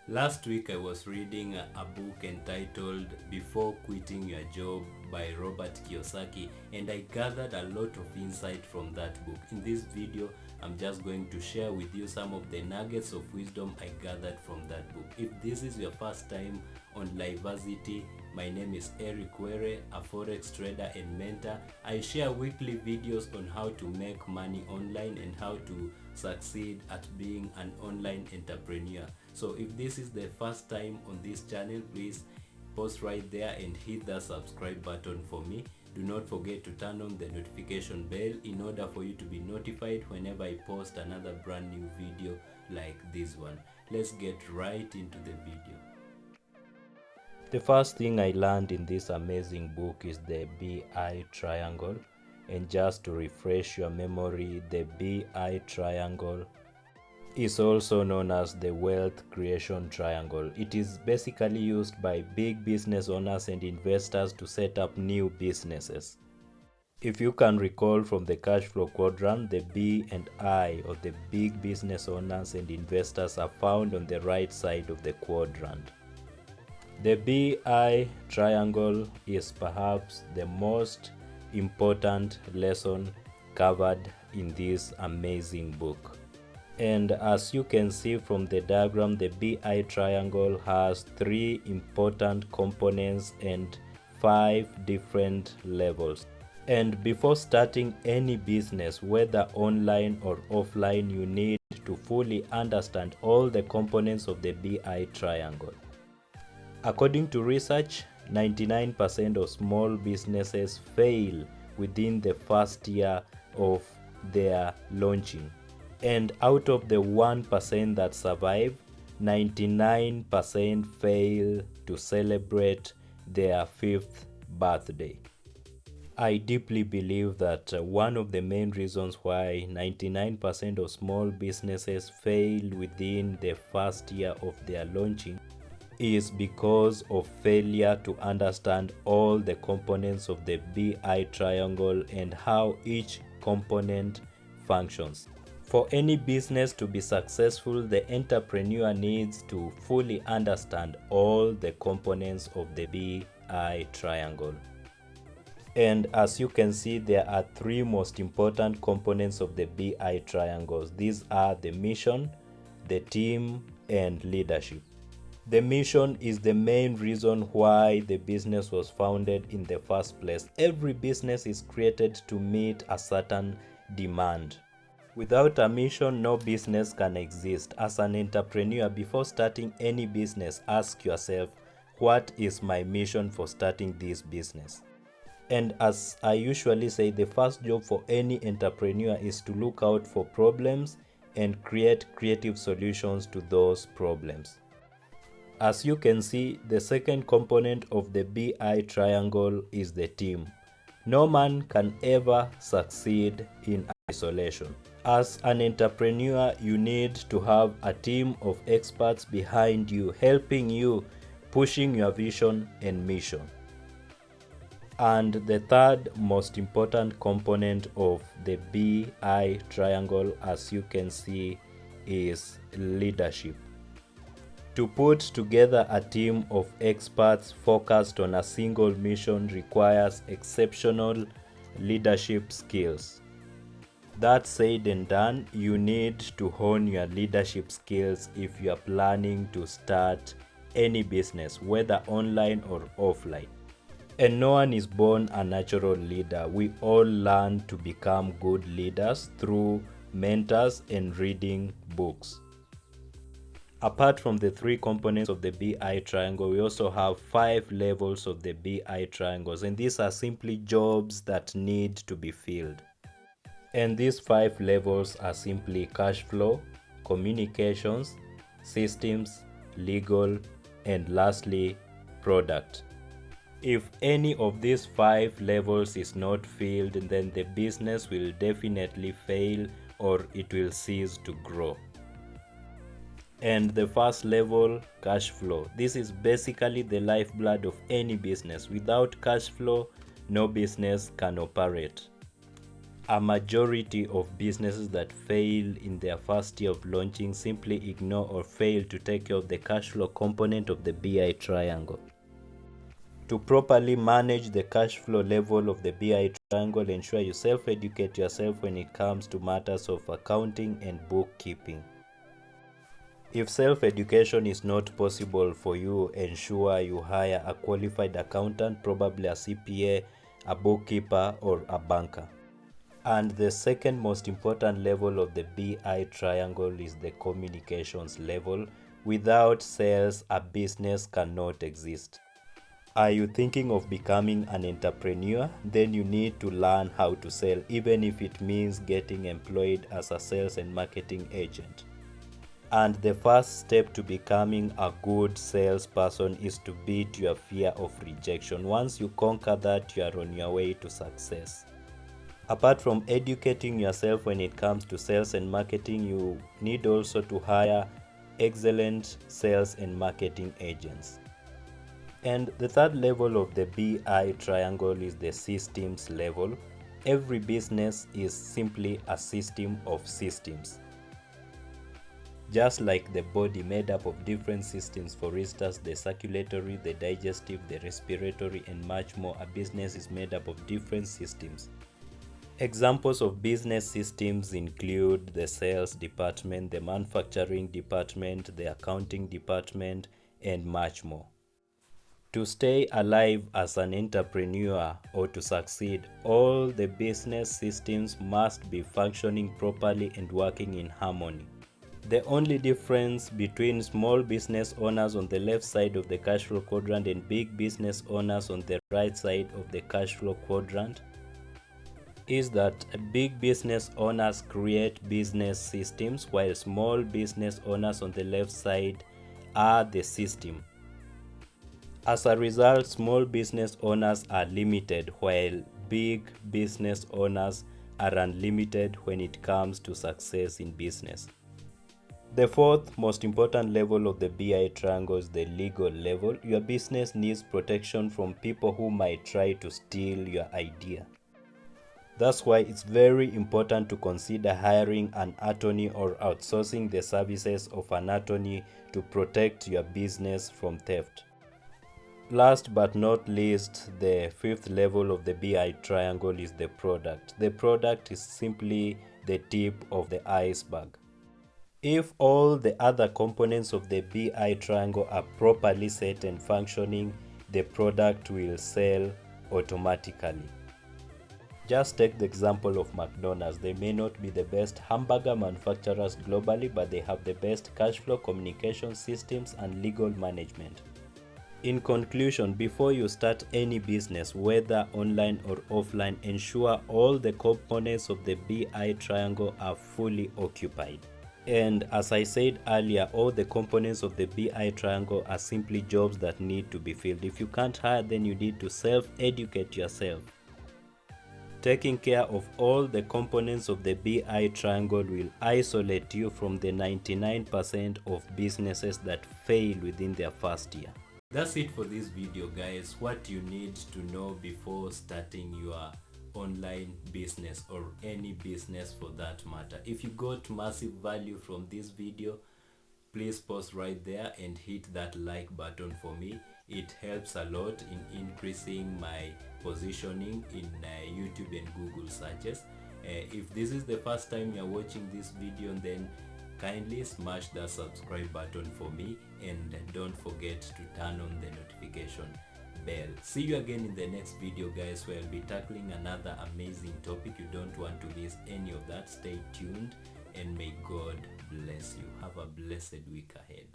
Last week I was reading a book entitled Before Quitting Your Job by Robert Kiyosaki, and I gathered a lot of insight from that book. In this video, I'm just going to share with you some of the nuggets of wisdom I gathered from that book. If this is your first time on LifeVersity, my name is Eric Were, a forex trader and mentor. I share weekly videos on how to make money online and how to succeed at being an online entrepreneur. So if this is the first time on this channel, please pause right there and hit the subscribe button for me. Do not forget to turn on the notification bell in order for you to be notified whenever I post another brand new video like this one. Let's get right into the video. The first thing I learned in this amazing book is the BI triangle. And just to refresh your memory, the BI triangle is also known as the wealth creation triangle. It is basically used by big business owners and investors to set up new businesses. If you can recall from the cash flow quadrant, the B and I, or the big business owners and investors, are found on the right side of the quadrant. The BI triangle is perhaps the most important lesson covered in this amazing book. And as you can see from the diagram, the BI triangle has 3 important components and 5 different levels. And before starting any business, whether online or offline, you need to fully understand all the components of the BI triangle. According to research, 99% of small businesses fail within the first year of their launching. And out of the 1% that survive, 99% fail to celebrate their 5th birthday. I deeply believe that one of the main reasons why 99% of small businesses fail within the first year of their launching is because of failure to understand all the components of the BI triangle and how each component functions. For any business to be successful, the entrepreneur needs to fully understand all the components of the BI triangle. And as you can see, there are 3 most important components of the BI triangles. These are the mission, the team, and leadership. The mission is the main reason why the business was founded in the first place. Every business is created to meet a certain demand. Without a mission, no business can exist. As an entrepreneur, before starting any business, ask yourself, what is my mission for starting this business? And as I usually say, the first job for any entrepreneur is to look out for problems and create creative solutions to those problems. As you can see, the second component of the BI triangle is the team. No man can ever succeed in isolation. As an entrepreneur, you need to have a team of experts behind you, helping you, pushing your vision and mission. And the third most important component of the BI triangle, as you can see, is leadership. To put together a team of experts focused on a single mission requires exceptional leadership skills. That said and done, you need to hone your leadership skills if you are planning to start any business, whether online or offline. And no one is born a natural leader. We all learn to become good leaders through mentors and reading books. Apart from the 3 components of the BI triangle, we also have 5 levels of the BI triangles, and these are simply jobs that need to be filled. And these 5 levels are simply cash flow, communications, systems, legal, and lastly, product. If any of these 5 levels is not filled, then the business will definitely fail or it will cease to grow. And the first level, cash flow. This is basically the lifeblood of any business. Without cash flow, no business can operate. A majority of businesses that fail in their first year of launching simply ignore or fail to take care of the cash flow component of the BI triangle. To properly manage the cash flow level of the BI triangle, ensure you self-educate yourself when it comes to matters of accounting and bookkeeping. If self-education is not possible for you, ensure you hire a qualified accountant, probably a CPA, a bookkeeper, or a banker. And the second most important level of the BI triangle is the communications level. Without sales, a business cannot exist. Are you thinking of becoming an entrepreneur? Then you need to learn how to sell, even if it means getting employed as a sales and marketing agent. And the first step to becoming a good salesperson is to beat your fear of rejection. Once you conquer that, you are on your way to success. Apart from educating yourself when it comes to sales and marketing, you need also to hire excellent sales and marketing agents. And the third level of the BI triangle is the systems level. Every business is simply a system of systems. Just like the body made up of different systems, for instance, the circulatory, the digestive, the respiratory, and much more, a business is made up of different systems. Examples of business systems include the sales department, the manufacturing department, the accounting department, and much more. To stay alive as an entrepreneur or to succeed, all the business systems must be functioning properly and working in harmony. The only difference between small business owners on the left side of the cash flow quadrant and big business owners on the right side of the cash flow quadrant is that big business owners create business systems, while small business owners on the left side are the system. As a result, small business owners are limited, while big business owners are unlimited when it comes to success in business. The fourth most important level of the BI triangle is the legal level. Your business needs protection from people who might try to steal your idea. That's why it's very important to consider hiring an attorney or outsourcing the services of an attorney to protect your business from theft. Last but not least, the fifth level of the BI triangle is the product. The product is simply the tip of the iceberg. If all the other components of the BI triangle are properly set and functioning, the product will sell automatically. Just take the example of McDonald's. They may not be the best hamburger manufacturers globally, but they have the best cash flow, communication systems, and legal management. In conclusion, before you start any business, whether online or offline, ensure all the components of the BI triangle are fully occupied. And as I said earlier, all the components of the BI triangle are simply jobs that need to be filled. If you can't hire, then you need to self-educate yourself. Taking care of all the components of the BI triangle will isolate you from the 99% of businesses that fail within their first year. That's it for this video, guys. What you need to know before starting your online business or any business for that matter. If you got massive value from this video, please pause right there and hit that like button for me. It helps a lot in increasing my positioning in YouTube and Google searches. If this is the first time you're watching this video, then kindly smash that subscribe button for me, and don't forget to turn on the notification bell. See you again in the next video, guys, where I'll be tackling another amazing topic. You don't want to miss any of that. Stay tuned, and may God bless you. Have a blessed week ahead.